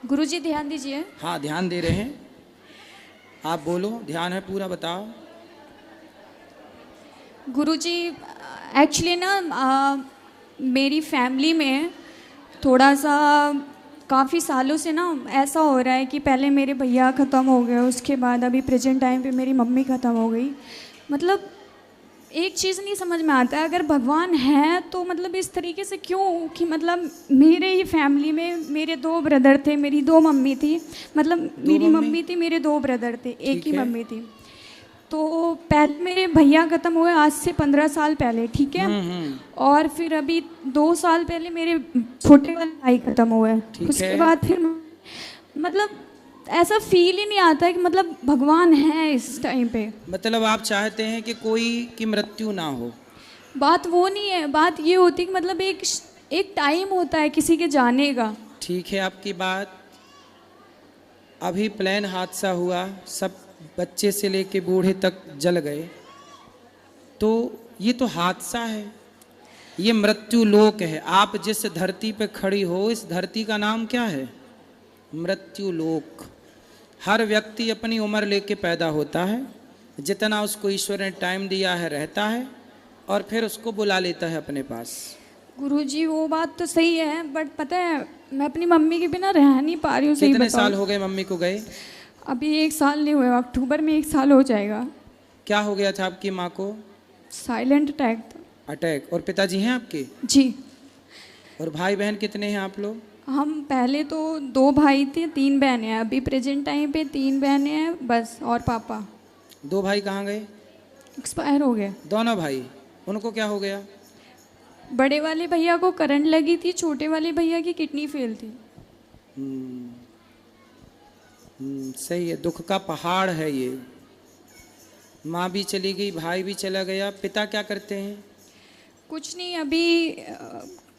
गुरुजी ध्यान दीजिए। हाँ ध्यान दे रहे हैं। आप बोलो, ध्यान है पूरा, बताओ। गुरुजी एक्चुअली ना मेरी फैमिली में थोड़ा सा काफ़ी सालों से ना ऐसा हो रहा है कि पहले मेरे भैया ख़त्म हो गए, उसके बाद अभी प्रेजेंट टाइम पे मेरी मम्मी ख़त्म हो गई। मतलब एक चीज़ नहीं समझ में आता है, अगर भगवान है तो मतलब इस तरीके से क्यों कि मतलब मेरे ही फैमिली में मेरे 2 ब्रदर थे, मेरी 2 मम्मी थी। मतलब मेरी मम्मी थी, मेरे 2 ब्रदर थे, एक ही ठीक है। मम्मी थी। तो पहले मेरे भैया ख़त्म हुए आज से 15 साल पहले, ठीक है। और फिर अभी 2 साल पहले मेरे छोटे वाले भाई ख़त्म हुए। ठीक उसके है। बाद फिर मतलब ऐसा फील ही नहीं आता है कि मतलब भगवान है इस टाइम पे। मतलब आप चाहते हैं कि कोई की मृत्यु ना हो। बात वो नहीं है, बात ये होती है कि मतलब एक टाइम होता है किसी के जाने का। ठीक है आपकी बात। अभी प्लेन हादसा हुआ, सब बच्चे से लेके बूढ़े तक जल गए, तो ये तो हादसा है, ये मृत्यु लोक है। आप जिस धरती पे खड़ी हो, इस धरती का नाम क्या है? मृत्यु लोक। हर व्यक्ति अपनी उम्र लेके पैदा होता है, जितना उसको ईश्वर ने टाइम दिया है रहता है, और फिर उसको बुला लेता है अपने पास। गुरुजी वो बात तो सही है, बट पता है मैं अपनी मम्मी के बिना रह नहीं पा रही हूँ। सही कितने बताओ, साल हो गए मम्मी को गए? अभी 1 साल नहीं हुआ, अक्टूबर में 1 साल हो जाएगा। क्या हो गया था आपकी माँ को? साइलेंट अटैक था। अटैक। और पिताजी हैं आपके? जी। और भाई बहन कितने हैं आप लोग? हम पहले तो 2 भाई थे, 3 बहनें हैं। अभी प्रेजेंट टाइम पे 3 बहनें हैं बस, और पापा। 2 भाई कहाँ गए? एक्सपायर हो गए। दोनों भाई? उनको क्या हो गया? बड़े वाले भैया को करंट लगी थी, छोटे वाले भैया की किडनी फेल थी। सही है, दुख का पहाड़ है ये। माँ भी चली गई, भाई भी चला गया। पिता क्या करते हैं? कुछ नहीं, अभी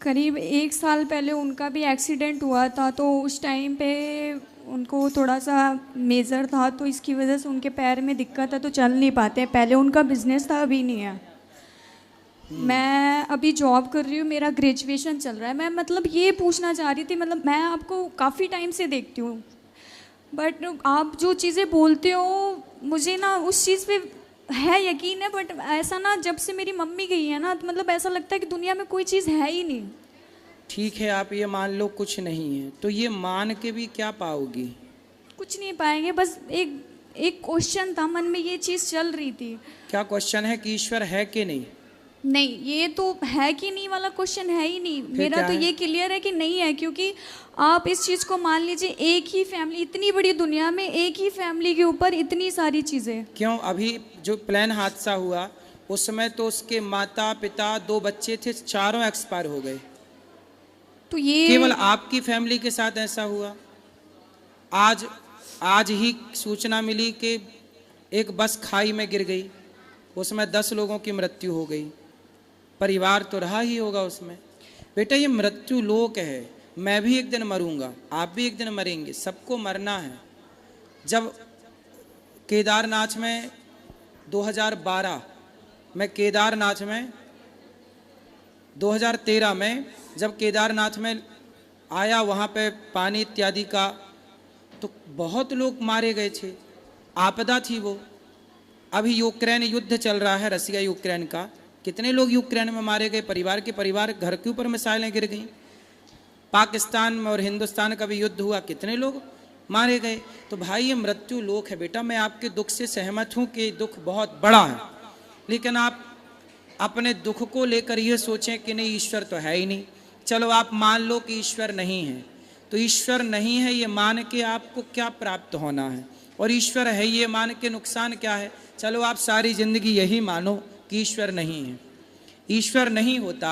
करीब 1 साल पहले उनका भी एक्सीडेंट हुआ था, तो उस टाइम पे उनको थोड़ा सा मेजर था, तो इसकी वजह से उनके पैर में दिक्कत है, तो चल नहीं पाते। पहले उनका बिजनेस था, अभी नहीं है। मैं अभी जॉब कर रही हूँ, मेरा ग्रेजुएशन चल रहा है। मैं मतलब ये पूछना चाह रही थी, मतलब मैं आपको काफ़ी टाइम से देखती हूँ, बट आप जो चीज़ें बोलते हो मुझे ना उस चीज़ पे है यकीन है, बट ऐसा ना जब से मेरी मम्मी गई है ना, तो मतलब ऐसा लगता है कि दुनिया में कोई चीज़ है ही नहीं। ठीक है, आप ये मान लो कुछ नहीं है, तो ये मान के भी क्या पाओगी? कुछ नहीं पाएंगे, बस एक एक क्वेश्चन था मन में, ये चीज़ चल रही थी। क्या क्वेश्चन है कि ईश्वर है कि नहीं? नहीं, ये तो है कि नहीं वाला क्वेश्चन है ही नहीं। फिर मेरा क्या तो है? ये क्लियर है कि नहीं है, क्योंकि आप इस चीज़ को मान लीजिए, एक ही फैमिली, इतनी बड़ी दुनिया में एक ही फैमिली के ऊपर इतनी सारी चीज़ें। क्यों? अभी जो प्लेन हादसा हुआ उस समय तो उसके माता पिता 2 बच्चे थे, चारों एक्सपायर हो गए। तो ये केवल आपकी फैमिली के साथ ऐसा हुआ? आज आज ही सूचना मिली कि एक बस खाई में गिर गई, उसमें 10 लोगों की मृत्यु हो गई। परिवार तो रहा ही होगा उसमें। बेटा ये मृत्यु लोक है, मैं भी एक दिन मरूंगा, आप भी एक दिन मरेंगे, सबको मरना है। जब केदारनाथ में 2012 में, केदारनाथ में 2013 में जब केदारनाथ में आया, वहाँ पे पानी इत्यादि का, तो बहुत लोग मारे गए थे, आपदा थी वो। अभी यूक्रेन युद्ध चल रहा है, रसिया यूक्रेन का, कितने लोग यूक्रेन में मारे गए, परिवार के परिवार, घर के ऊपर मिसाइलें गिर गई। पाकिस्तान में और हिंदुस्तान का भी युद्ध हुआ, कितने लोग मारे गए। तो भाई ये मृत्यु लोक है। बेटा मैं आपके दुख से सहमत हूँ कि दुख बहुत बड़ा है, लेकिन आप अपने दुख को लेकर ये सोचें कि नहीं ईश्वर तो है ही नहीं। चलो आप मान लो कि ईश्वर नहीं है, तो ईश्वर नहीं है ये मान के आपको क्या प्राप्त होना है, और ईश्वर है ये मान के नुकसान क्या है? चलो आप सारी जिंदगी यही मानो कि ईश्वर नहीं है। ईश्वर नहीं होता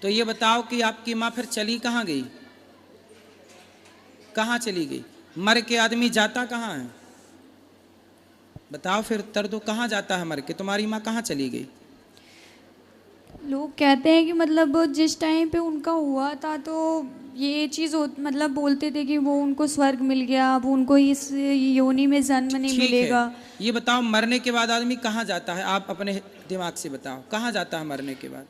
तो ये बताओ कि आपकी माँ फिर चली कहाँ गई? कहाँ चली गई? मर के आदमी जाता कहाँ है? बताओ फिर, उत्तर दो, कहाँ जाता है मर के? तुम्हारी माँ कहाँ चली गई? लोग कहते हैं कि मतलब जिस टाइम पे उनका हुआ था, तो ये चीज़ मतलब बोलते थे कि वो उनको स्वर्ग मिल गया, अब उनको इस योनि में जन्म नहीं ठीक मिलेगा। है, ये बताओ मरने के बाद आदमी कहाँ जाता है? आप अपने दिमाग से बताओ, कहाँ जाता है मरने के बाद?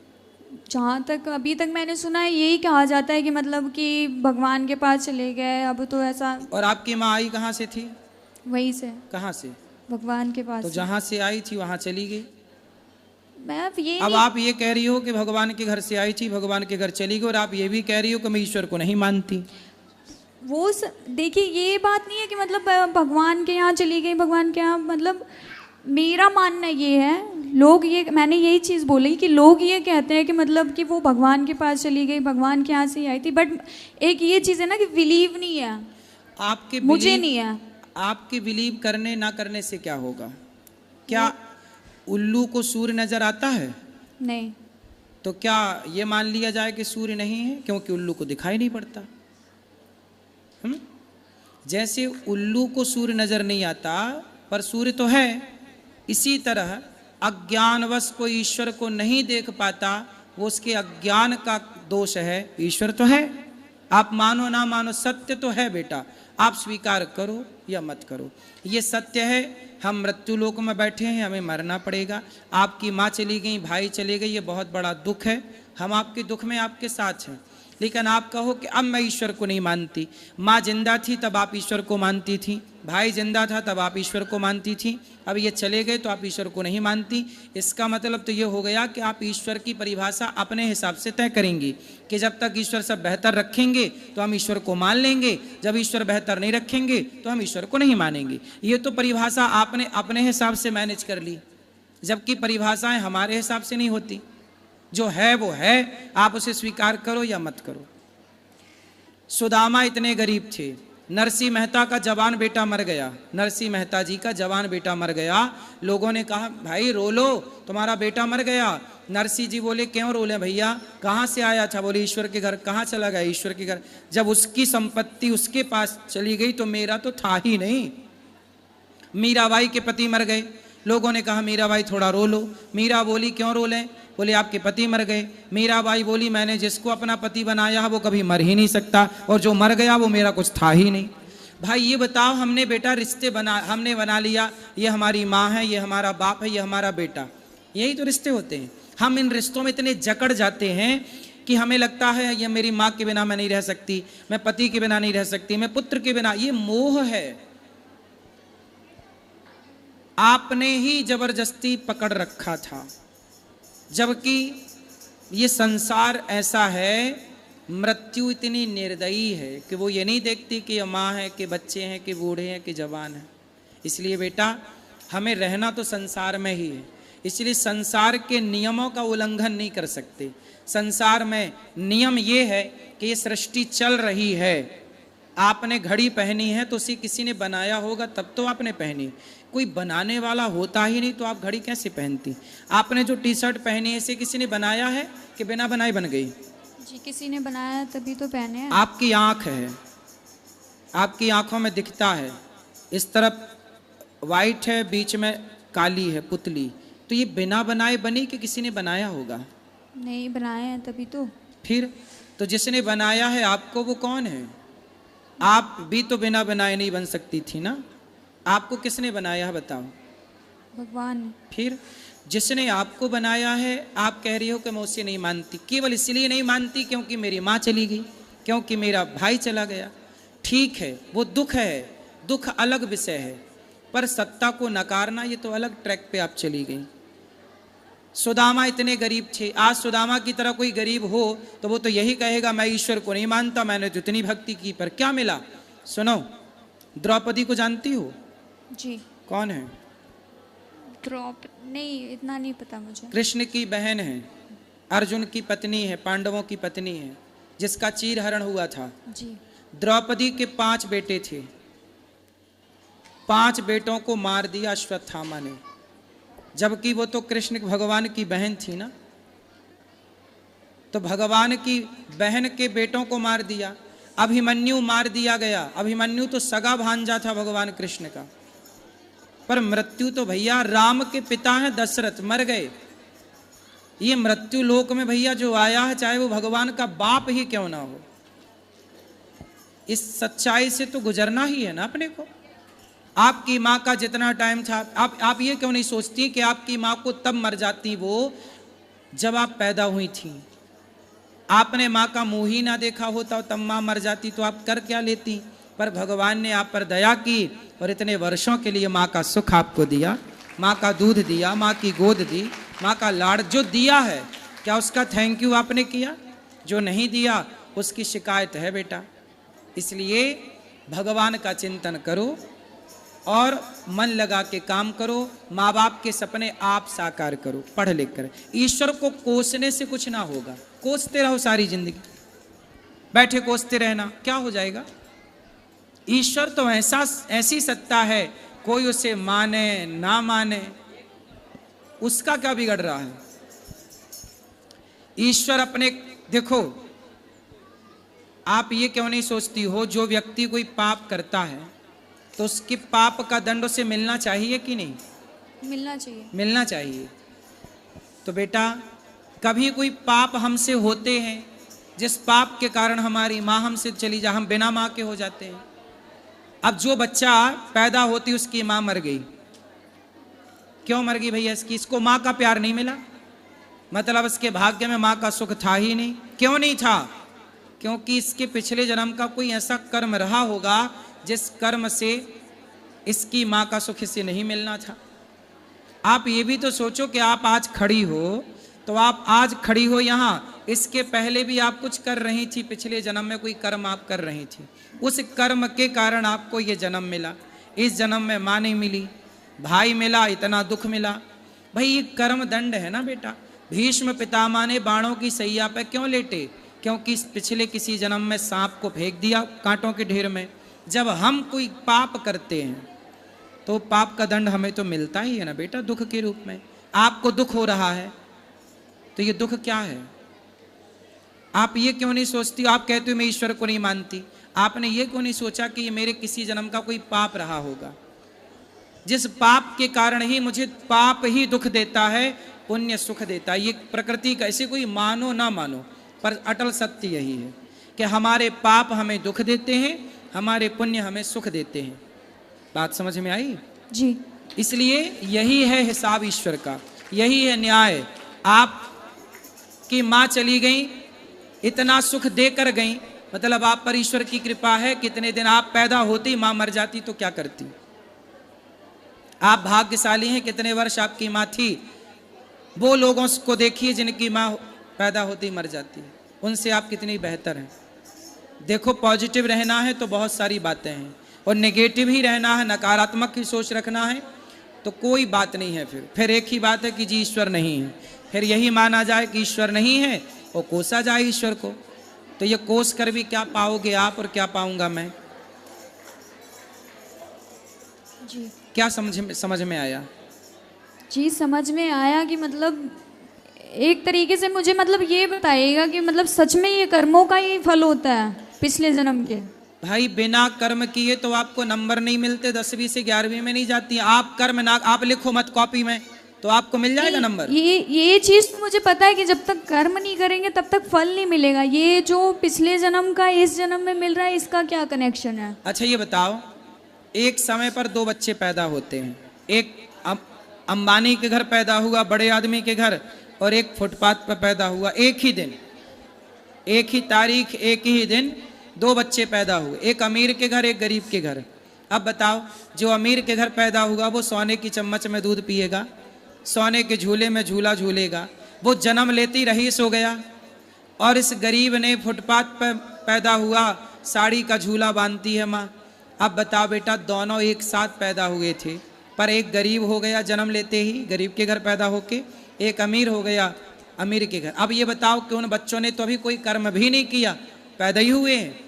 जहाँ तक अभी तक मैंने सुना है यही कहा जाता है कि मतलब कि भगवान के पास चले गए, अब तो ऐसा। और आपकी माँ आई कहाँ से थी? वहीं से, कहाँ से? भगवान के पास तो से। जहाँ से आई थी वहाँ चली गई। मैं अब ये अब नहीं, आप ये कह रही हो कि भगवान के घर से आई थी, भगवान के घर चली गई, और आप ये भी कह रही हो कि मैं ईश्वर को नहीं मानती। देखिए ये बात नहीं है कि मतलब भगवान के यहाँ चली गई, भगवान के यहाँ, मतलब मेरा मानना ये है, लोग ये, मैंने यही चीज़ बोली कि लोग ये कहते हैं कि मतलब कि वो भगवान के पास चली गई, भगवान के यहाँ से ही आई थी, बट एक ये चीज़ है ना कि बिलीव नहीं है, आपके मुझे believe- नहीं है। आपके बिलीव करने ना करने से क्या होगा? क्या उल्लू को सूर्य नजर आता है? नहीं, तो क्या ये मान लिया जाए कि सूर्य नहीं है क्योंकि उल्लू को दिखाई नहीं पड़ता? जैसे उल्लू को सूर्य नजर नहीं आता पर सूर्य तो है, इसी तरह अज्ञानवश कोई ईश्वर को नहीं देख पाता, वो उसके अज्ञान का दोष है, ईश्वर तो है। आप मानो ना मानो, सत्य तो है बेटा, आप स्वीकार करो या मत करो, ये सत्य है। हम मृत्यु लोक में बैठे हैं, हमें मरना पड़ेगा। आपकी माँ चली गई, भाई चले गए, ये बहुत बड़ा दुख है, हम आपके दुख में आपके साथ हैं। लेकिन आप कहो कि अब मैं ईश्वर को नहीं मानती। माँ जिंदा थी तब आप ईश्वर को मानती थी, भाई जिंदा था तब आप ईश्वर को मानती थी, अब ये चले गए तो आप ईश्वर को नहीं मानती। इसका मतलब तो ये हो गया कि आप ईश्वर की परिभाषा अपने हिसाब से तय करेंगी कि जब तक ईश्वर सब बेहतर रखेंगे तो हम ईश्वर को मान लेंगे, जब ईश्वर बेहतर नहीं रखेंगे तो हम ईश्वर को नहीं मानेंगे। ये तो परिभाषा आपने अपने हिसाब से मैनेज कर ली, जबकि परिभाषाएं हमारे हिसाब से नहीं होती। जो है वो है, आप उसे स्वीकार करो या मत करो। सुदामा इतने गरीब थे, नरसिंह मेहता का जवान बेटा मर गया, नरसिंह मेहता जी का जवान बेटा मर गया। लोगों ने कहा भाई रो लो, तुम्हारा बेटा मर गया। नरसिंह जी बोले क्यों रोले भैया, कहाँ से आया था? बोले ईश्वर के घर। कहाँ चला गया? ईश्वर के घर। जब उसकी संपत्ति उसके पास चली गई तो मेरा तो था ही नहीं। मीराबाई के पति मर गए, लोगों ने कहा मीराबाई थोड़ा रो लो। मीरा बोली क्यों रो लें? बोले आपके पति मर गए। मीराबाई बोली मैंने जिसको अपना पति बनाया है वो कभी मर ही नहीं सकता, और जो मर गया वो मेरा कुछ था ही नहीं। भाई ये बताओ, हमने बेटा रिश्ते हमने बना लिया, ये हमारी माँ है, ये हमारा बाप है, ये हमारा बेटा, यही तो रिश्ते होते हैं। हम इन रिश्तों में इतने जकड़ जाते हैं कि हमें लगता है ये मेरी माँ के बिना मैं नहीं रह सकती, मैं पति के बिना नहीं रह सकती, मैं पुत्र के बिना। ये मोह है, आपने ही जबरदस्ती पकड़ रखा था। जबकि ये संसार ऐसा है, मृत्यु इतनी निर्दयी है कि वो ये नहीं देखती कि ये माँ है कि बच्चे हैं कि बूढ़े हैं कि जवान हैं। इसलिए बेटा हमें रहना तो संसार में ही है, इसलिए संसार के नियमों का उल्लंघन नहीं कर सकते। संसार में नियम ये है कि ये सृष्टि चल रही है, आपने घड़ी पहनी है तो उसे किसी ने बनाया होगा तब तो आपने पहनी, कोई बनाने वाला होता ही नहीं तो आप घड़ी कैसे पहनती? आपने जो टी शर्ट पहनी है इसे किसी ने बनाया है कि बिना बनाए बन गई? जी किसी ने बनाया तभी तो पहने हैं। आपकी आंख है, आपकी आंखों में दिखता है, इस तरफ वाइट है बीच में काली है पुतली, तो ये बिना बनाए बनी कि किसी ने बनाया होगा? नहीं बनाए हैं तभी तो। फिर तो जिसने बनाया है आपको वो कौन है? आप भी तो बिना बनाए नहीं बन सकती थी ना, आपको किसने बनाया है बताओ? भगवान। फिर जिसने आपको बनाया है, आप कह रही हो कि मैं उसे नहीं मानती, केवल इसलिए नहीं मानती क्योंकि मेरी माँ चली गई, क्योंकि मेरा भाई चला गया। ठीक है, वो दुख है, दुख अलग विषय है, पर सत्ता को नकारना ये तो अलग ट्रैक पे आप चली गई। सुदामा इतने गरीब थे, आज सुदामा की तरह कोई गरीब हो तो वो तो यही कहेगा मैं ईश्वर को नहीं मानता, मैंने तो इतनी भक्ति की, पर क्या मिला? सुनो, द्रौपदी को जानती हो? जी। कौन है? नहीं इतना नहीं पता मुझे। कृष्ण की बहन है, अर्जुन की पत्नी है, पांडवों की पत्नी है, जिसका चीर हरण हुआ था। जी। द्रौपदी के 5 बेटे थे, 5 बेटों को मार दिया अश्वत्थामा ने, जबकि वो तो कृष्ण भगवान की बहन थी ना। तो भगवान की बहन के बेटों को मार दिया। अभिमन्यु मार दिया गया, अभिमन्यु तो सगा भांजा था भगवान कृष्ण का, पर मृत्यु तो भैया राम के पिता हैं दशरथ, मर गए। ये मृत्यु लोक में भैया जो आया है, चाहे वो भगवान का बाप ही क्यों ना हो, इस सच्चाई से तो गुजरना ही है ना अपने को। आपकी माँ का जितना टाइम था, आप ये क्यों नहीं सोचती कि आपकी माँ को तब मर जाती वो जब आप पैदा हुई थी? आपने माँ का मुंह ही ना देखा होता तब माँ मर जाती तो आप कर क्या लेती। पर भगवान ने आप पर दया की और इतने वर्षों के लिए माँ का सुख आपको दिया, माँ का दूध दिया, माँ की गोद दी, माँ का लाड़ जो दिया है, क्या उसका थैंक यू आपने किया? जो नहीं दिया उसकी शिकायत है बेटा। इसलिए भगवान का चिंतन करो और मन लगा के काम करो। माँ बाप के सपने आप साकार करो पढ़ लिख कर। ईश्वर को कोसने से कुछ ना होगा। कोसते रहो सारी जिंदगी, बैठे कोसते रहना, क्या हो जाएगा? ईश्वर तो ऐसी सत्ता है, कोई उसे माने ना माने उसका क्या बिगड़ रहा है। ईश्वर अपने, देखो आप ये क्यों नहीं सोचती हो, जो व्यक्ति कोई पाप करता है तो उसके पाप का दंड उसे मिलना चाहिए कि नहीं? मिलना चाहिए। मिलना चाहिए। तो बेटा कभी कोई पाप हमसे होते हैं जिस पाप के कारण हमारी माँ हमसे चली जा, हम बिना माँ के हो जाते हैं। अब जो बच्चा पैदा होती उसकी माँ मर गई, क्यों मर गई भैया? इसको माँ का प्यार नहीं मिला, मतलब इसके भाग्य में माँ का सुख था ही नहीं। क्यों नहीं था? क्योंकि इसके पिछले जन्म का कोई ऐसा कर्म रहा होगा जिस कर्म से इसकी माँ का सुख इसे नहीं मिलना था। आप ये भी तो सोचो कि आप आज खड़ी हो, तो आप आज खड़ी हो यहाँ, इसके पहले भी आप कुछ कर रही थी, पिछले जन्म में कोई कर्म आप कर रही थी, उस कर्म के कारण आपको ये जन्म मिला। इस जन्म में माँ नहीं मिली, भाई मिला, इतना दुख मिला। भाई ये कर्म दंड है ना बेटा। भीष्म पितामह ने बाणों की सैया पे क्यों लेटे? क्योंकि इस पिछले किसी जन्म में सांप को फेंक दिया कांटों के ढेर में। जब हम कोई पाप करते हैं तो पाप का दंड हमें तो मिलता ही है ना बेटा, दुख के रूप में। आपको दुख हो रहा है तो ये दुख क्या है? आप ये क्यों नहीं सोचती? आप कहते हो मैं ईश्वर को नहीं मानती, आपने ये क्यों नहीं सोचा कि ये मेरे किसी जन्म का कोई पाप रहा होगा, जिस पाप के कारण ही मुझे पाप ही दुख देता है, पुण्य सुख देता है। ये प्रकृति का, ऐसे कोई मानो ना मानो पर अटल सत्य यही है कि हमारे पाप हमें दुख देते हैं, हमारे पुण्य हमें सुख देते हैं। बात समझ में आई? जी। इसलिए यही है हिसाब ईश्वर का, यही है न्याय। आप की माँ चली गई, इतना सुख देकर गई, मतलब आप पर ईश्वर की कृपा है। कितने दिन आप पैदा होती माँ मर जाती तो क्या करती? आप भाग्यशाली हैं, कितने वर्ष आपकी माँ थी। वो लोगों को देखिए जिनकी माँ पैदा होती मर जाती है, उनसे आप कितनी बेहतर हैं। देखो पॉजिटिव रहना है तो बहुत सारी बातें हैं, और नेगेटिव ही रहना है, नकारात्मक ही सोच रखना है तो कोई बात नहीं है। फिर एक ही बात है कि जी ईश्वर नहीं है। फिर यही माना जाए कि ईश्वर नहीं है और कोसा जाए ईश्वर को, तो ये कोस कर भी क्या पाओगे आप और क्या पाऊंगा मैं? जी। क्या समझ में आया? जी समझ में आया कि मतलब एक तरीके से मुझे मतलब ये बताइएगा कि मतलब सच में ये कर्मों का ही फल होता है पिछले जन्म के? भाई बिना कर्म किए तो आपको नंबर नहीं मिलते, 10वीं से 11वीं में नहीं जाती। आप कर्म ना, आप लिखो मत कॉपी में तो आपको मिल जाएगा नंबर। ये चीज तो मुझे पता है कि जब तक कर्म नहीं करेंगे तब तक फल नहीं मिलेगा। ये जो पिछले जन्म का इस जन्म में मिल रहा है, इसका क्या कनेक्शन है? अच्छा ये बताओ, एक समय पर दो बच्चे पैदा होते हैं, एक अंबानी के घर पैदा हुआ, बड़े आदमी के घर, और एक फुटपाथ पर पैदा हुआ। एक ही दिन, एक ही तारीख, एक ही दिन दो बच्चे पैदा हुए, एक अमीर के घर, एक गरीब के घर। अब बताओ, जो अमीर के घर पैदा हुआ वो सोने की चम्मच में दूध पिएगा, सोने के झूले में झूला झूलेगा, वो जन्म लेते ही रईस हो गया। और इस गरीब ने फुटपाथ पर पैदा हुआ, साड़ी का झूला बांधती है माँ। अब बताओ बेटा, दोनों एक साथ पैदा हुए थे, पर एक गरीब हो गया जन्म लेते ही, गरीब के घर पैदा होके, एक अमीर हो गया अमीर के घर। अब ये बताओ कि उन बच्चों ने तो अभी कोई कर्म भी नहीं किया, पैदा ही हुए हैं,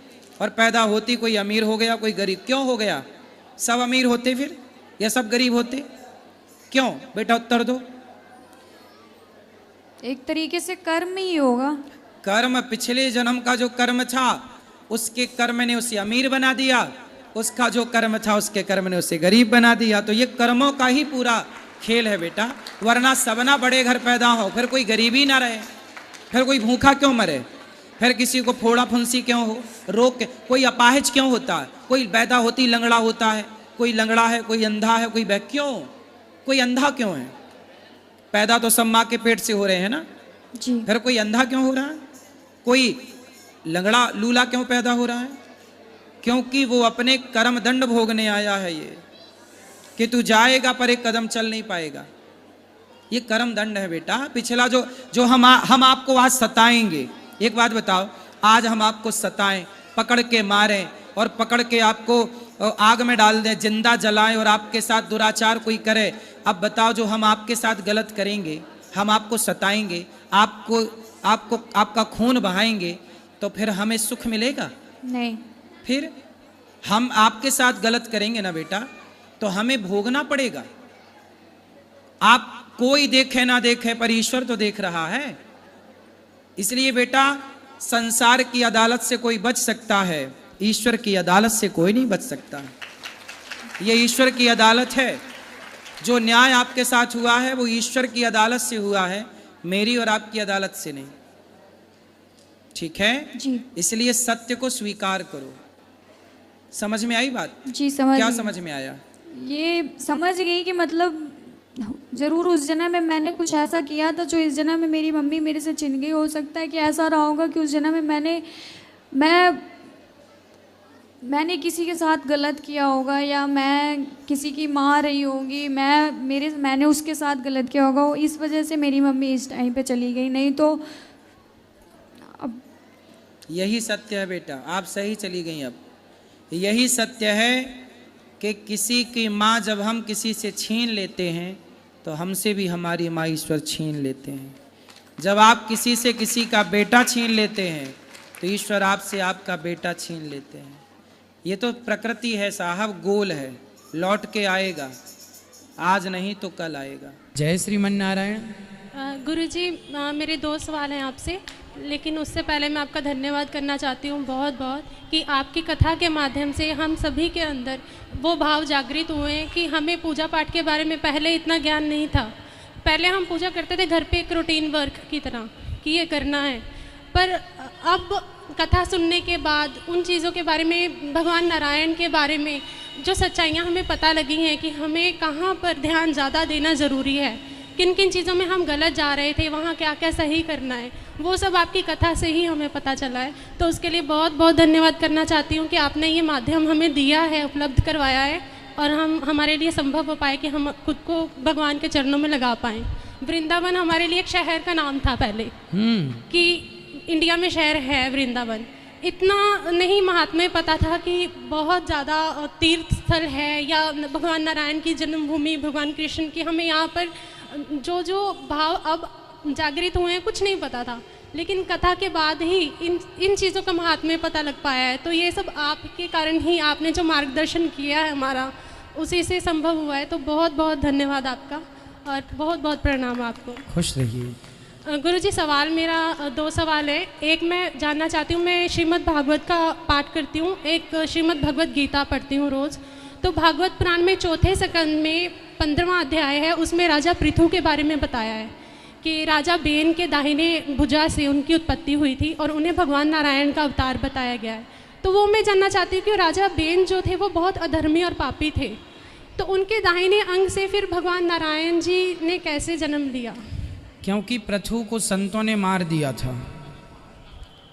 और पैदा होती कोई अमीर हो गया कोई गरीब। क्यों हो गया? सब अमीर होते फिर या सब गरीब होते? क्यों बेटा, उत्तर दो। एक तरीके से कर्म ही होगा। कर्म, पिछले जन्म का जो कर्म था उसके कर्म ने उसे अमीर बना दिया, उसका जो कर्म था उसके कर्म ने उसे गरीब बना दिया। तो ये कर्मों का ही पूरा खेल है बेटा, वरना सबना बड़े घर पैदा हो, फिर कोई गरीबी ना रहे, फिर कोई भूखा क्यों मरे, फिर किसी को फोड़ा फुंसी क्यों हो, रोग के, कोई अपाहिज क्यों होता है, कोई पैदा होती लंगड़ा होता है, कोई लंगड़ा है, कोई अंधा है, कोई क्यों, कोई अंधा क्यों है? पैदा तो सब माँ के पेट से हो रहे हैं ना, जी। फिर कोई अंधा क्यों हो रहा है? कोई लंगड़ा लूला क्यों पैदा हो रहा है? क्योंकि वो अपने कर्म दंड भोगने आया है, ये कि तू जाएगा पर एक कदम चल नहीं पाएगा। ये कर्म दंड है बेटा। पिछला जो हम आपको आज सताएंगे, एक बात बताओ, आज हम आपको सताएं, पकड़ के मारें और पकड़ के आपको आग में डाल दें, जिंदा जलाएं और आपके साथ दुराचार कोई करे, अब बताओ जो हम आपके साथ गलत करेंगे, हम आपको सताएंगे, आपको आपका खून बहाएंगे, तो फिर हमें सुख मिलेगा? नहीं। फिर हम आपके साथ गलत करेंगे ना बेटा, तो हमें भोगना पड़ेगा। आप कोई देखे ना देखे पर ईश्वर तो देख रहा है। इसलिए बेटा संसार की अदालत से कोई बच सकता है, ईश्वर की अदालत से कोई नहीं बच सकता। ये ईश्वर की अदालत है। जो न्याय आपके साथ हुआ है वो ईश्वर की अदालत से हुआ है, मेरी और आपकी अदालत से नहीं। ठीक है जी। इसलिए सत्य को स्वीकार करो। समझ में आई बात? जी समझ। क्या समझ में आया? ये समझ गई कि मतलब जरूर उस जन्म में मैंने कुछ ऐसा किया था जो इस जन्म में मेरी मम्मी मेरे से छिन गई। हो सकता है कि ऐसा रहा होगा कि उस जन्म में मैंने किसी के साथ गलत किया होगा, या मैं किसी की माँ रही होगी, मैंने उसके साथ गलत किया होगा, इस वजह से मेरी मम्मी इस टाइम पे चली गई। नहीं तो अब यही सत्य है बेटा, आप सही चली गई। अब यही सत्य है कि किसी की माँ जब हम किसी से छीन लेते हैं तो हमसे भी हमारी माँ ईश्वर छीन लेते हैं। जब आप किसी से किसी का बेटा छीन लेते हैं तो ईश्वर आपसे आपका बेटा छीन लेते हैं। ये तो प्रकृति है साहब, गोल है, लौट के आएगा, आज नहीं तो कल आएगा। जय श्रीमन नारायण। गुरुजी मेरे 2 सवाल हैं आपसे, लेकिन उससे पहले मैं आपका धन्यवाद करना चाहती हूँ बहुत बहुत कि आपकी कथा के माध्यम से हम सभी के अंदर वो भाव जागृत हुए हैं कि हमें पूजा पाठ के बारे में पहले इतना ज्ञान नहीं था। पहले हम पूजा करते थे घर पे एक रूटीन वर्क की तरह कि ये करना है, पर अब कथा सुनने के बाद उन चीज़ों के बारे में, भगवान नारायण के बारे में जो सच्चाइयाँ हमें पता लगी हैं कि हमें कहाँ पर ध्यान ज़्यादा देना ज़रूरी है, किन किन चीज़ों में हम गलत जा रहे थे, वहाँ क्या क्या सही करना है, वो सब आपकी कथा से ही हमें पता चला है। तो उसके लिए बहुत बहुत धन्यवाद करना चाहती हूँ कि आपने ये माध्यम हमें दिया है, उपलब्ध करवाया है, और हमारे लिए संभव हो पाए कि हम खुद को भगवान के चरणों में लगा पाएँ। वृंदावन हमारे लिए एक शहर का नाम था पहले, कि इंडिया में शहर है वृंदावन, इतना नहीं महात्म्य पता था कि बहुत ज़्यादा तीर्थ स्थल है या भगवान नारायण की जन्मभूमि, भगवान कृष्ण की, हमें यहाँ पर जो भाव अब जागृत हुए हैं कुछ नहीं पता था, लेकिन कथा के बाद ही इन चीज़ों का महात्म्य पता लग पाया है। तो ये सब आपके कारण ही, आपने जो मार्गदर्शन किया है हमारा, उसी से संभव हुआ है। तो बहुत बहुत धन्यवाद आपका और बहुत बहुत प्रणाम आपको। खुश रहिए। गुरुजी सवाल मेरा 2 सवाल है। एक मैं जानना चाहती हूँ, मैं श्रीमद् भागवत का पाठ करती हूँ, एक श्रीमद् भगवत गीता पढ़ती हूँ रोज़। तो भागवत पुराण में 4थे स्कंद में 15वां अध्याय है, उसमें राजा पृथु के बारे में बताया है कि राजा बेन के दाहिने भुजा से उनकी उत्पत्ति हुई थी और उन्हें भगवान नारायण का अवतार बताया गया है। तो वो मैं जानना चाहती हूँ कि राजा बेन जो थे वो बहुत अधर्मी और पापी थे, तो उनके दाहिने अंग से फिर भगवान नारायण जी ने कैसे जन्म लिया? क्योंकि पृथु को संतों ने मार दिया था,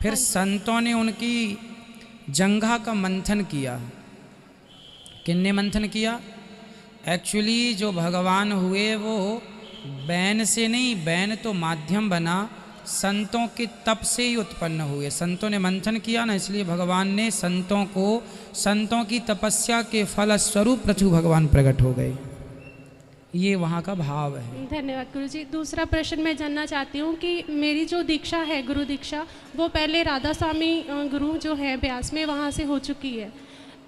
फिर संतों ने उनकी जंघा का मंथन किया। किन्ने मंथन किया? एक्चुअली जो भगवान हुए वो बैन से नहीं, बैन तो माध्यम बना, संतों के तप से ही उत्पन्न हुए। संतों ने मंथन किया ना, इसलिए भगवान ने संतों की तपस्या के फल स्वरूप पृथु भगवान प्रकट हो गए। ये वहाँ का भाव है। धन्यवाद गुरुजी। दूसरा प्रश्न मैं जानना चाहती हूँ कि मेरी जो दीक्षा है, गुरु दीक्षा, वो पहले राधा स्वामी गुरु जो है ब्यास में, वहाँ से हो चुकी है।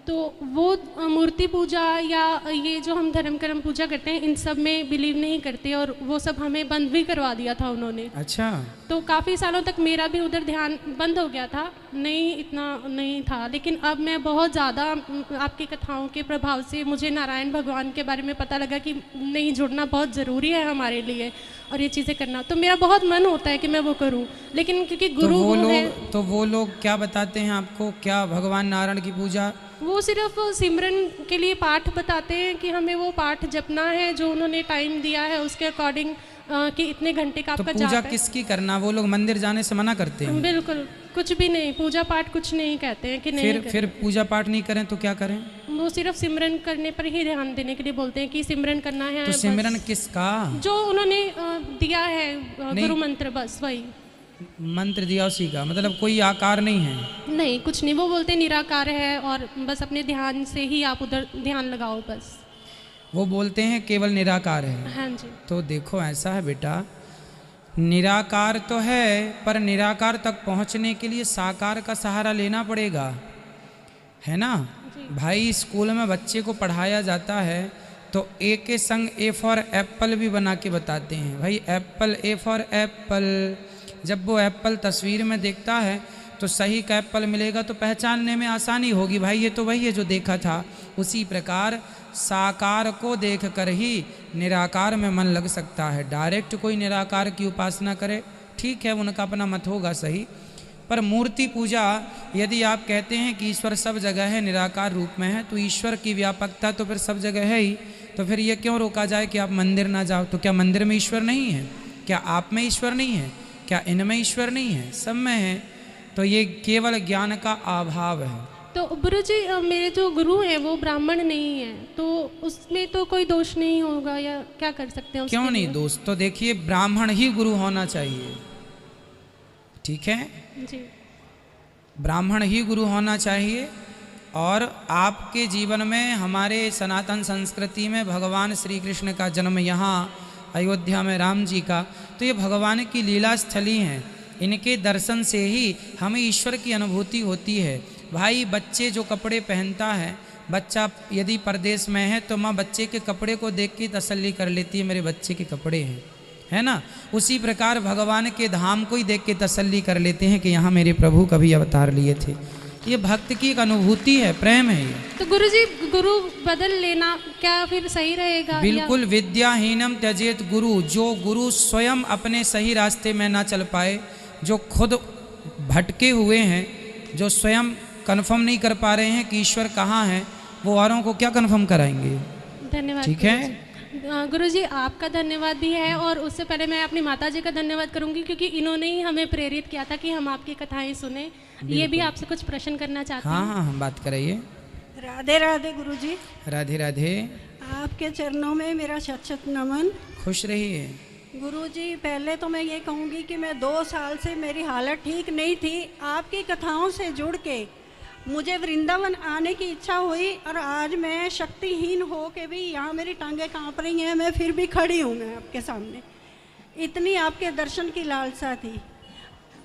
तो वो मूर्ति पूजा या ये जो हम धर्म कर्म पूजा करते हैं, इन सब में बिलीव नहीं करते, और वो सब हमें बंद भी करवा दिया था उन्होंने। अच्छा। तो काफ़ी सालों तक मेरा भी उधर ध्यान बंद हो गया था, इतना नहीं था, लेकिन अब मैं बहुत ज़्यादा आपकी कथाओं के प्रभाव से मुझे नारायण भगवान के बारे में पता लगा कि नहीं, जुड़ना बहुत ज़रूरी है हमारे लिए और ये चीज़ें करना। तो मेरा बहुत मन होता है कि मैं वो करूं, लेकिन क्योंकि गुरु तो वो लोग क्या बताते हैं आपको? क्या भगवान नारायण की पूजा? वो सिर्फ सिमरन के लिए पाठ बताते हैं कि हमें वो पाठ जपना है, जो उन्होंने टाइम दिया है उसके अकॉर्डिंग कि इतने घंटे का तो आपका पूजा जाप है। किसकी करना? वो लोग मंदिर जाने से मना करते हैं। बिल्कुल कुछ भी नहीं, पूजा पाठ कुछ नहीं कहते हैं कि नहीं फिर पूजा पाठ नहीं करें तो क्या करें? वो सिर्फ सिमरन करने पर ही ध्यान देने के लिए बोलते हैं कि सिमरन करना है। तो बस। सिमरन किसका? जो उन्होंने दिया है नहीं। गुरु मंत्र, बस वही। मंत्र दिया उसी का, मतलब कोई आकार नहीं है? नहीं कुछ नहीं, वो बोलते हैं निराकार है और बस अपने ध्यान से ही आप उधर ध्यान लगाओ बस। वो बोलते हैं केवल निराकार है। हाँ जी। तो देखो ऐसा है बेटा, निराकार तो है पर निराकार तक पहुंचने के लिए साकार का सहारा लेना पड़ेगा, है ना? भाई स्कूल में बच्चे को पढ़ाया जाता है तो ए के संग ए फॉर एप्पल भी बना के बताते हैं। भाई एप्पल, ए फॉर एप्पल। जब वो एप्पल तस्वीर में देखता है तो सही का एप्पल मिलेगा तो पहचानने में आसानी होगी, भाई ये तो वही है जो देखा था। उसी प्रकार साकार को देखकर ही निराकार में मन लग सकता है। डायरेक्ट कोई निराकार की उपासना करे, ठीक है, उनका अपना मत होगा सही, पर मूर्ति पूजा यदि आप कहते हैं कि ईश्वर सब जगह है, निराकार रूप में है, तो ईश्वर की व्यापकता तो फिर सब जगह है ही। तो फिर ये क्यों रोका जाए कि आप मंदिर ना जाओ? तो क्या मंदिर में ईश्वर नहीं है? क्या आप में ईश्वर नहीं है? क्या इनमें ईश्वर नहीं है? सब में है। तो ये केवल ज्ञान का अभाव है। तो गुरु जी मेरे जो गुरु हैं वो ब्राह्मण नहीं है, तो उसमें तो कोई दोष नहीं होगा या क्या कर सकते हैं उसके क्यों नहीं लिए? दोष? तो देखिए ब्राह्मण ही गुरु होना चाहिए, ठीक है? जी। ब्राह्मण ही गुरु होना चाहिए। और आपके जीवन में हमारे सनातन संस्कृति में भगवान श्री कृष्ण का जन्म यहाँ अयोध्या में राम जी का, तो ये भगवान की लीला स्थली हैं। इनके दर्शन से ही हमें ईश्वर की अनुभूति होती है। भाई बच्चे जो कपड़े पहनता है, बच्चा यदि परदेश में है तो माँ बच्चे के कपड़े को देख के तसल्ली कर लेती है, मेरे बच्चे के कपड़े हैं, है ना? उसी प्रकार भगवान के धाम को ही देख के तसल्ली कर लेते हैं कि यहाँ मेरे प्रभु कभी अवतार लिए थे। ये भक्त की एक अनुभूति है, प्रेम है ये। तो गुरु जी गुरु बदल लेना क्या फिर सही रहेगा? बिल्कुल। विद्याहीनम त्यजेत गुरु, जो गुरु स्वयं अपने सही रास्ते में ना चल पाए, जो खुद भटके हुए हैं, जो स्वयं कन्फर्म नहीं कर पा रहे हैं कि ईश्वर कहाँ है, वो औरों को क्या कन्फर्म कराएंगे? धन्यवाद। ठीक है। गुरुजी आपका धन्यवाद भी है, और उससे पहले मैं अपनी माता जी का धन्यवाद करूंगी क्योंकि इन्होंने ही हमें प्रेरित किया था कि हम आपकी कथाएं सुने। ये भी आपसे कुछ प्रश्न करना चाहते हैं। हाँ हाँ, हम बात कराइए। राधे राधे गुरुजी। राधे राधे। आपके चरणों में मेरा शत शत नमन। खुश रहिए। गुरुजी पहले तो मैं ये कहूँगी कि मैं 2 साल से मेरी हालत ठीक नहीं थी। आपकी कथाओं से जुड़ के मुझे वृंदावन आने की इच्छा हुई, और आज मैं शक्तिहीन हो के भी यहाँ मेरी टांगें कांप रही हैं, मैं फिर भी खड़ी हूँ मैं आपके सामने। इतनी आपके दर्शन की लालसा थी।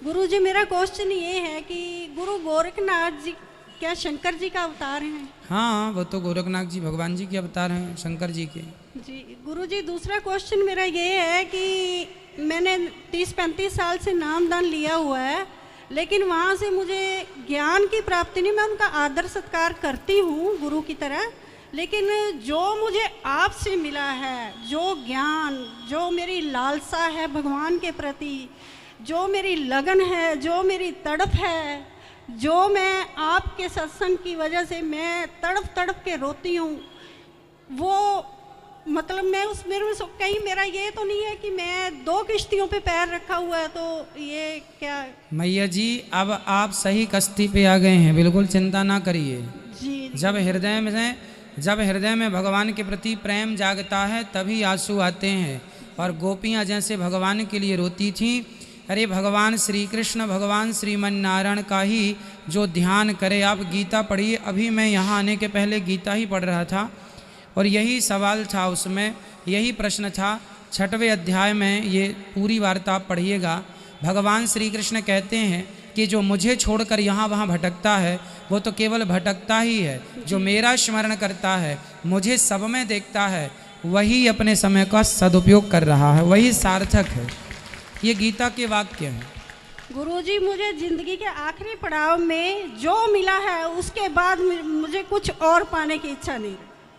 गुरुजी मेरा क्वेश्चन ये है कि गुरु गोरखनाथ जी क्या शंकर जी का अवतार हैं? हाँ, वो तो गोरखनाथ जी भगवान जी के अवतार हैं, शंकर जी के। जी गुरुजी दूसरा क्वेश्चन मेरा ये है कि मैंने 30-35 साल से नामदान लिया हुआ है, लेकिन वहाँ से मुझे ज्ञान की प्राप्ति नहीं। मैं उनका आदर सत्कार करती हूँ गुरु की तरह, लेकिन जो मुझे आपसे मिला है, जो ज्ञान, जो मेरी लालसा है भगवान के प्रति, जो मेरी लगन है, जो मेरी तड़प है, जो मैं आपके सत्संग की वजह से मैं तड़प तड़प के रोती हूँ, वो मतलब मैं उस मेरे में कहीं मेरा ये तो नहीं है कि मैं 2 किश्तियों पे पैर रखा हुआ है, तो ये क्या? मैया जी अब आप सही कश्ती पे आ गए हैं, बिल्कुल चिंता ना करिए। जी। जब हृदय में भगवान के प्रति प्रेम जागता है तभी आंसू आते हैं। और गोपियाँ जैसे भगवान के लिए रोती थीं, अरे भगवान श्री कृष्ण, भगवान श्रीमन नारायण का ही जो ध्यान करे। आप गीता पढ़िए, अभी मैं यहाँ आने के पहले गीता ही पढ़ रहा था और यही सवाल था उसमें, यही प्रश्न था 6वें अध्याय में। ये पूरी वार्ता आप पढ़िएगा। भगवान श्री कृष्ण कहते हैं कि जो मुझे छोड़कर यहाँ वहाँ भटकता है वो तो केवल भटकता ही है, जो मेरा स्मरण करता है, मुझे सब में देखता है, वही अपने समय का सदुपयोग कर रहा है, वही सार्थक है। ये गीता के वाक्य हैं। गुरुजी मुझे जिंदगी के आखिरी पड़ाव में जो मिला है उसके बाद मुझे कुछ और पाने की इच्छा नहीं।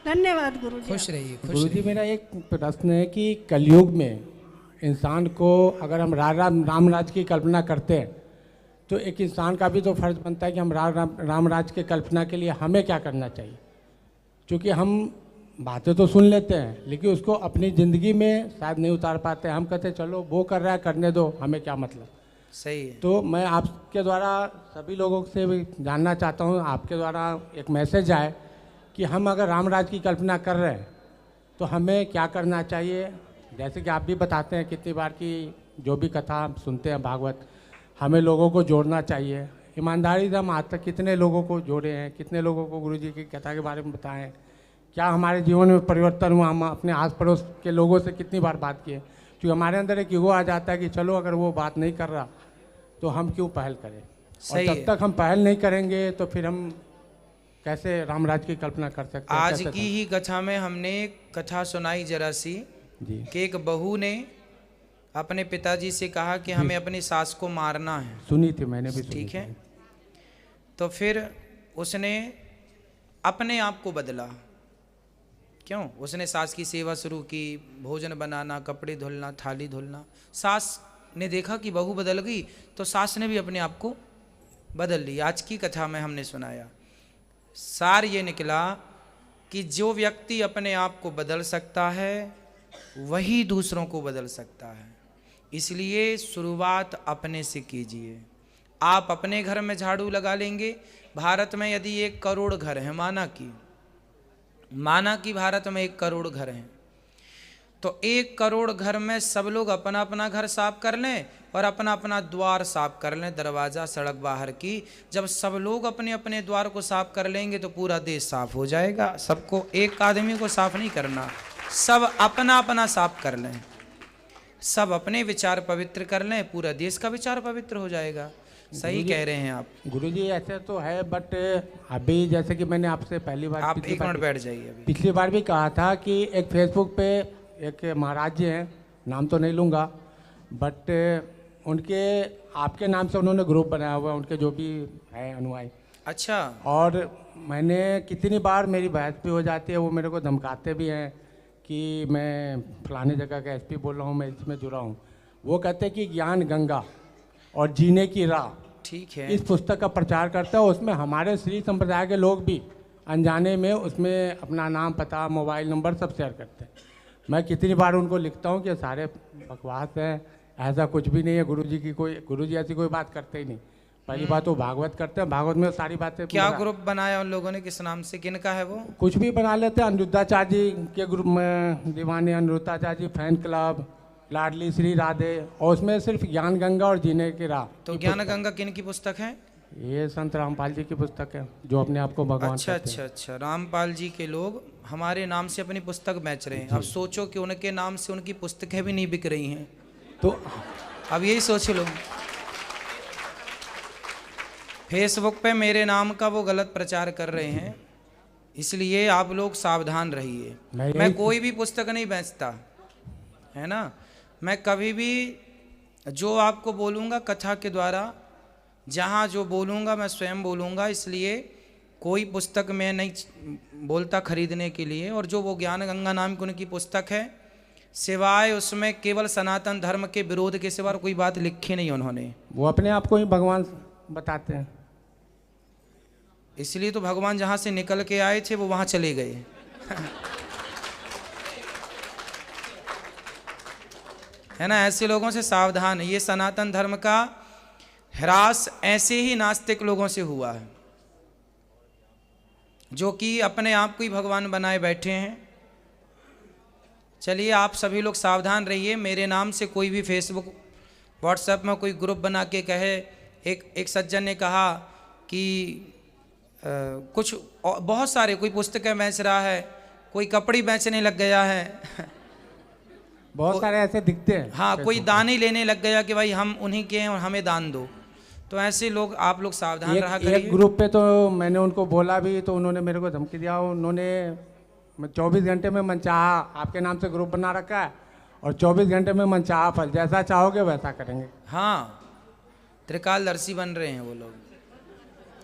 धन्यवाद गुरुजी। खुश रहिए। गुरुजी मेरा एक प्रश्न है कि कलयुग में इंसान को अगर हम राम राज की कल्पना करते हैं तो एक इंसान का भी तो फर्ज बनता है कि हम राम राज की कल्पना के लिए हमें क्या करना चाहिए, क्योंकि हम बातें तो सुन लेते हैं लेकिन उसको अपनी ज़िंदगी में शायद नहीं उतार पाते। हम कहते चलो वो कर रहा है करने दो, हमें क्या मतलब। सही है। तो मैं आपके द्वारा सभी लोगों से भी जानना चाहता हूँ, आपके द्वारा एक मैसेज आए कि हम अगर राम राज्य की कल्पना कर रहे हैं तो हमें क्या करना चाहिए। जैसे कि आप भी बताते हैं कितनी बार की जो भी कथा हम सुनते हैं भागवत, हमें लोगों को जोड़ना चाहिए। ईमानदारी से हम आज तक कितने लोगों को जोड़े हैं, कितने लोगों को गुरुजी की कथा के बारे में बताएं, क्या हमारे जीवन में परिवर्तन हुआ, हम अपने आस पड़ोस के लोगों से कितनी बार बात किए। क्योंकि हमारे अंदर एक ईगो आ जाता है कि चलो अगर वो बात नहीं कर रहा तो हम क्यों पहल करें। और सही जब है। तक हम पहल नहीं करेंगे तो फिर हम कैसे रामराज की कल्पना कर सकते हैं। आज कैसे की ही कथा में हमने एक कथा सुनाई जरा सी जी कि एक बहू ने अपने पिताजी से कहा कि हमें अपनी सास को मारना है। सुनी थी मैंने भी, सुनी ठीक है। थी। तो फिर उसने अपने आप को बदला। क्यों? उसने सास की सेवा शुरू की, भोजन बनाना, कपड़े धुलना, थाली धुलना। सास ने देखा कि बहू बदल गई तो सास ने भी अपने आप को बदल ली। आज की कथा में हमने सुनाया, सार ये निकला कि जो व्यक्ति अपने आप को बदल सकता है वही दूसरों को बदल सकता है। इसलिए शुरुआत अपने से कीजिए। आप अपने घर में झाड़ू लगा लेंगे। भारत में यदि 1 करोड़ घर हैं, माना कि भारत में 1 करोड़ घर हैं, तो 1 करोड़ घर में सब लोग अपना अपना घर साफ कर लें और अपना अपना द्वार साफ कर लें, दरवाज़ा, सड़क बाहर की। जब सब लोग अपने अपने द्वार को साफ कर लेंगे तो पूरा देश साफ हो जाएगा। सबको, एक आदमी को साफ नहीं करना, सब अपना अपना साफ कर लें, सब अपने विचार पवित्र कर लें, पूरा देश का विचार पवित्र हो जाएगा। सही कह रहे हैं आप। गुरुजी ऐसे तो है, बट अभी जैसे कि मैंने आपसे पहली बार, आप 1 मिनट बैठ जाइए अभी। पिछली बार भी कहा था कि एक फेसबुक पे एक महाराज जी हैं, नाम तो नहीं लूँगा, बट उनके आपके नाम से उन्होंने ग्रुप बनाया हुआ है, उनके जो भी है अनुयायी। अच्छा। और मैंने कितनी बार मेरी बहस भी हो जाती है, वो मेरे को धमकाते भी हैं कि मैं फलाने जगह का एसपी बोल रहा हूँ, मैं इसमें जुड़ा हूँ। वो कहते हैं कि ज्ञान गंगा और जीने की राह, ठीक है, इस पुस्तक का प्रचार करता है। उसमें हमारे श्री संप्रदाय के लोग भी अनजाने में उसमें अपना नाम, पता, मोबाइल नंबर सब शेयर करते हैं। मैं कितनी बार उनको लिखता हूँ कि सारे बकवास है, ऐसा कुछ भी नहीं है। गुरुजी ऐसी कोई बात करते ही नहीं। पहली बात वो भागवत करते हैं, भागवत में सारी बातें। क्या ग्रुप बनाया उन लोगों ने, किस नाम से, किनका है वो? कुछ भी बना लेते हैं। अनिरुद्धाचार्य जी के ग्रुप में दीवाने, अनिरुद्धाचार्य जी फैन क्लब, लाडली श्री राधे, और उसमें सिर्फ ज्ञान गंगा और जीने की राह। तो ज्ञान गंगा किन की पुस्तक है? ये संत रामपाल जी की पुस्तक है, जो अपने आप को भगवान अच्छा कहते हैं। अच्छा अच्छा, रामपाल जी के लोग हमारे नाम से अपनी पुस्तक बेच रहे हैं। अब सोचो कि उनके नाम से उनकी पुस्तकें भी नहीं बिक रही हैं, तो अब यही सोच लो। फेसबुक पे मेरे नाम का वो गलत प्रचार कर रहे हैं, इसलिए आप लोग सावधान रहिए। मैं कोई भी पुस्तक नहीं बेचता, है ना। मैं कभी भी जो आपको बोलूँगा कथा के द्वारा, जहाँ जो बोलूँगा मैं स्वयं बोलूँगा, इसलिए कोई पुस्तक मैं नहीं बोलता खरीदने के लिए। और जो वो ज्ञान गंगा नाम की उनकी पुस्तक है, सिवाय उसमें केवल सनातन धर्म के विरोध के सिवा कोई बात लिखी नहीं उन्होंने। वो अपने आप को ही भगवान बताते हैं। इसलिए तो भगवान जहाँ से निकल के आए थे वो वहाँ चले गए। है ना, ऐसे लोगों से सावधान। ये सनातन धर्म का ह्रास ऐसे ही नास्तिक लोगों से हुआ है, जो कि अपने आप को ही भगवान बनाए बैठे हैं। चलिए, आप सभी लोग सावधान रहिए। मेरे नाम से कोई भी फेसबुक, व्हाट्सएप में कोई ग्रुप बना के कहे। एक सज्जन ने कहा कि कुछ बहुत सारे, कोई पुस्तकें बेच रहा है, कोई कपड़े बेचने लग गया है। बहुत सारे ऐसे दिखते हैं। हाँ, कोई दान ही लेने लग गया कि भाई हम उन्हीं के हैं और हमें दान दो। तो ऐसे लोग, आप लोग सावधान रहा करिए। एक ग्रुप पे तो मैंने उनको बोला भी, तो उन्होंने मेरे को धमकी दिया। उन्होंने 24 घंटे में मनचाहा आपके नाम से ग्रुप बना रखा है, और 24 घंटे में मनचाहा फल, जैसा चाहोगे वैसा करेंगे। हाँ, त्रिकालदर्शी बन रहे हैं वो लोग।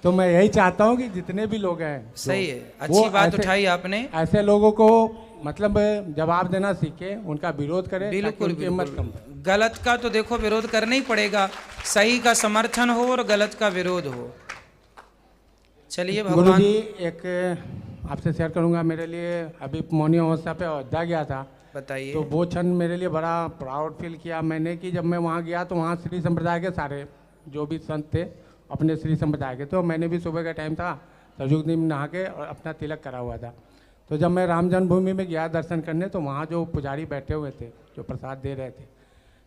तो मैं यही चाहता हूँ कि जितने भी लोग हैं, सही है, अच्छी बात उठाई आपने। ऐसे लोगों को मतलब जवाब देना सीखे, उनका विरोध करें। बिल्कुल हिम्मत कम। गलत का तो देखो विरोध करना ही पड़ेगा, सही का समर्थन हो और गलत का विरोध हो। चलिए भगवान। गुरुजी, एक आपसे शेयर करूंगा। मेरे लिए अभी मौनी अवस्था पे अयोध्या गया था, बताइए। तो वो क्षण मेरे लिए बड़ा प्राउड फील किया मैंने कि जब मैं वहाँ गया तो वहाँ श्री संप्रदाय के सारे जो भी संत थे अपने श्री संप्रदाय के, तो मैंने भी सुबह का टाइम था, तजुद्दीन नहा के और अपना तिलक करा हुआ था। तो जब मैं राम जन्मभूमि में गया दर्शन करने, तो वहाँ जो पुजारी बैठे हुए थे जो प्रसाद दे रहे थे,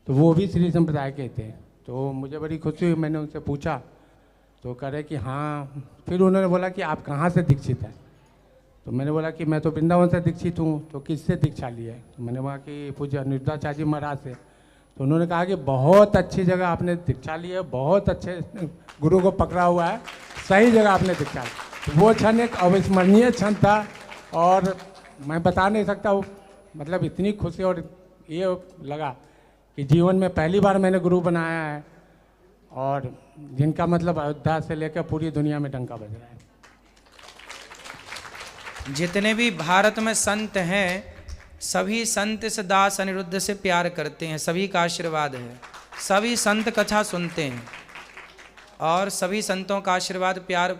तो वो भी श्री संप्रदाय के थे। तो मुझे बड़ी खुशी हुई, मैंने उनसे पूछा तो कह रहे कि हाँ। फिर उन्होंने बोला कि आप कहाँ से दीक्षित हैं? तो मैंने बोला कि मैं तो वृंदावन से दीक्षित हूँ। तो किससे दीक्षा ली है? तो मैंने बोला कि पूज्य अनिरुद्धाचार्य जी महाराज से। तो उन्होंने कहा कि बहुत अच्छी जगह आपने दीक्षा ली है, बहुत अच्छे गुरु को पकड़ा हुआ है, सही जगह आपने दीक्षा ली। तो वो क्षण एक अविस्मरणीय क्षण था और मैं बता नहीं सकता, वो मतलब इतनी खुशी और ये लगा कि जीवन में पहली बार मैंने गुरु बनाया है और जिनका मतलब अयोध्या से लेकर पूरी दुनिया में डंका बज रहा है। जितने भी भारत में संत हैं सभी संत इस दास अनिरुद्ध से प्यार करते हैं, सभी का आशीर्वाद है, सभी संत कथा सुनते हैं और सभी संतों का आशीर्वाद प्यार,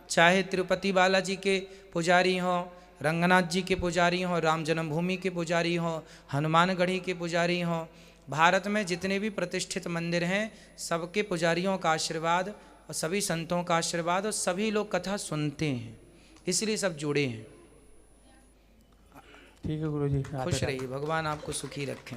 चाहे तिरुपति बालाजी के पुजारी हों, रंगनाथ जी के पुजारी हों, राम जन्मभूमि के पुजारी हों, हनुमानगढ़ी के पुजारी हों, भारत में जितने भी प्रतिष्ठित मंदिर हैं सबके पुजारियों का आशीर्वाद और सभी संतों का आशीर्वाद और सभी लोग कथा सुनते हैं, इसलिए सब जुड़े हैं। ठीक है गुरु जी, खुश रहिए, भगवान आपको सुखी रखें।